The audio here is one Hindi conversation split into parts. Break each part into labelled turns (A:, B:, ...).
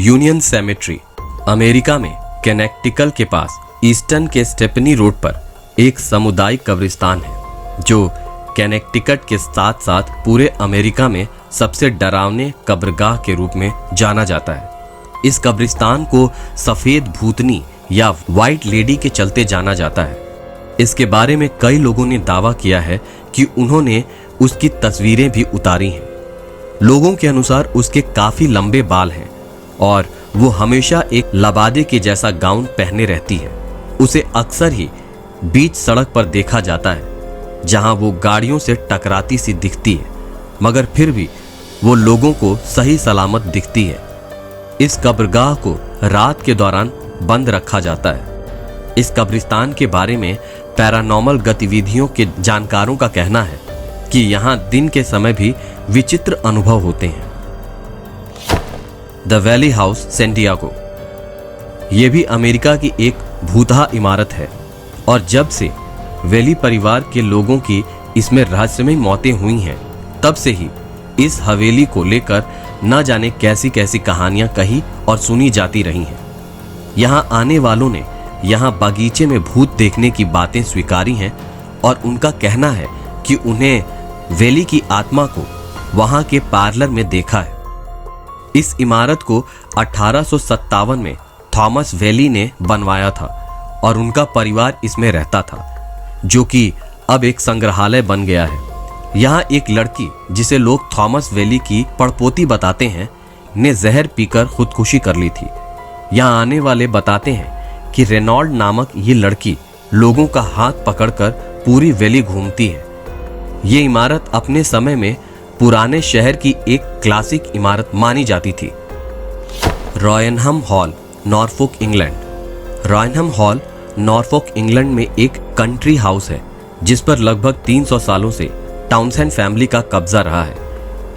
A: यूनियन सेमेट्री अमेरिका में कनेक्टिकट के पास ईस्टर्न के स्टेपनी रोड पर एक सामुदायिक कब्रिस्तान है जो कनेक्टिकट के साथ साथ पूरे अमेरिका में सबसे डरावने कब्रगाह के रूप में जाना जाता है। इस कब्रिस्तान को सफेद भूतनी या व्हाइट लेडी के चलते जाना जाता है। इसके बारे में कई लोगों ने दावा किया है कि उन्होंने उसकी तस्वीरें भी उतारी हैं। लोगों के अनुसार उसके काफी लंबे बाल हैं और वो हमेशा एक लबादे के जैसा गाउन पहने रहती है। उसे अक्सर ही बीच सड़क पर देखा जाता है जहां वो गाड़ियों से टकराती सी दिखती है, मगर फिर भी वो लोगों को सही सलामत दिखती है। इस कब्रगाह को रात के दौरान बंद रखा जाता है। इस कब्रिस्तान के बारे में पैरानॉर्मल गतिविधियों के जानकारों का कहना है कि यहाँ दिन के समय भी विचित्र अनुभव होते हैं। The valley house San Diego ये भी अमेरिका की एक भूतहा इमारत है और जब से वैली परिवार के लोगों की इसमें रहस्यमय मौतें हुई हैं, तब से ही इस हवेली को लेकर न जाने कैसी कैसी कहानियां कही और सुनी जाती रही हैं। यहाँ आने वालों ने यहाँ बगीचे में भूत देखने की बातें स्वीकारी हैं और उनका कहना है कि उन्हें वैली की आत्मा को वहाँ के पार्लर में देखा है। इस इमारत को 1857 में थॉमस वैली ने बनवाया था और उनका परिवार इसमें रहता था, जो कि अब एक संग्रहालय बन गया है। यहाँ एक लड़की, जिसे लोग थॉमस वैली की पड़पोती बताते हैं, ने जहर पीकर खुदकुशी कर ली थी। यहाँ आने वाले बताते हैं कि रेनॉल्ड नामक ये लड़की लोगों का हाथ पकड़कर पूरी वैली घूमती है। ये इमारत अपने समय में पुराने शहर की एक क्लासिक इमारत मानी जाती थी। Raynham hall, Norfolk, England. Raynham hall Norfolk, England में एक कंट्री हाउस है जिस पर लगभग 300 सालों से टाउनसेंड फैमिली का कब्जा रहा है।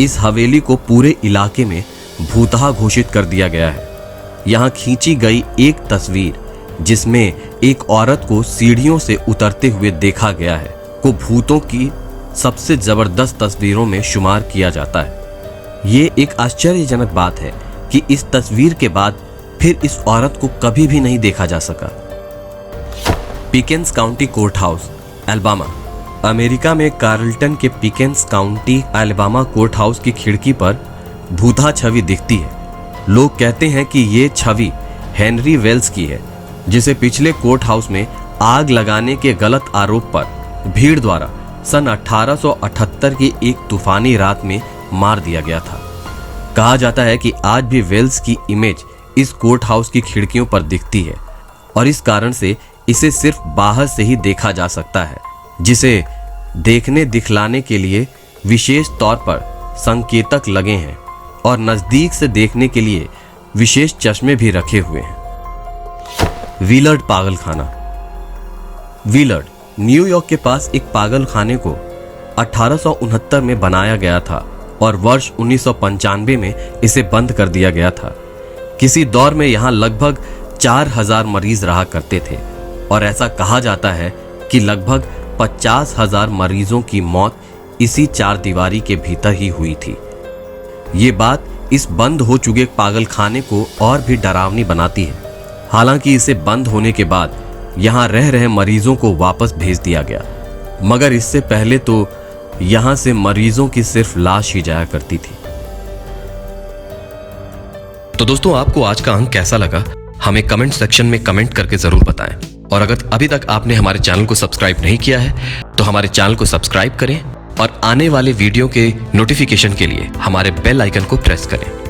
A: इस हवेली को पूरे इलाके में भूतहा घोषित कर दिया गया है। यहाँ खींची गई एक तस्वीर जिसमें एक औरत को सीढ़ियों से उतरते हुए देखा गया है को भूतों की सबसे जबरदस्त तस्वीरों में शुमार किया जाता है। ये एक आश्चर्यजनक बात है कि इस तस्वीर के बाद फिर इस औरत को कभी भी नहीं देखा जा सका। Pickens county court house, Alabama. America में कार्लटन के Pickens county, Alabama court house की खिड़की पर भूतहा छवि दिखती है। लोग कहते हैं कि ये छवि हेनरी वेल्स की है, जिसे पिछले कोर्ट हाउस में आग लगाने के गलत आरोप पर भीड़ द्वारा सन 1878 की एक तूफानी रात में मार दिया गया था। कहा जाता है कि आज भी वेल्स की इमेज इस कोर्ट हाउस की खिड़कियों पर दिखती है और इस कारण से इसे सिर्फ बाहर से ही देखा जा सकता है, जिसे देखने दिखलाने के लिए विशेष तौर पर संकेतक लगे हैं और नजदीक से देखने के लिए विशेष चश्मे भी रखे हुए हैं। व्हीलर्ड पागलखाना। व्हीलर्ड न्यूयॉर्क के पास एक पागलखाने को 1869 में बनाया गया था और वर्ष 1995 में इसे बंद कर दिया गया था। किसी दौर में यहाँ लगभग 4000 मरीज रहा करते थे और ऐसा कहा जाता है कि लगभग 50,000 मरीजों की मौत इसी चार दीवारी के भीतर ही हुई थी। ये बात इस बंद हो चुके पागलखाने को और भी डरावनी बनाती है। हालांकि इसे बंद होने के बाद यहाँ रह रहे मरीजों को वापस भेज दिया गया, मगर इससे पहले तो यहाँ से मरीजों की सिर्फ लाश ही जाया करती थी। तो दोस्तों, आपको आज का अंक कैसा लगा हमें कमेंट सेक्शन में कमेंट करके जरूर बताएं। और अगर अभी तक आपने हमारे चैनल को सब्सक्राइब नहीं किया है तो हमारे चैनल को सब्सक्राइब करें और आने वाले वीडियो के नोटिफिकेशन के लिए हमारे बेल आइकन को प्रेस करें।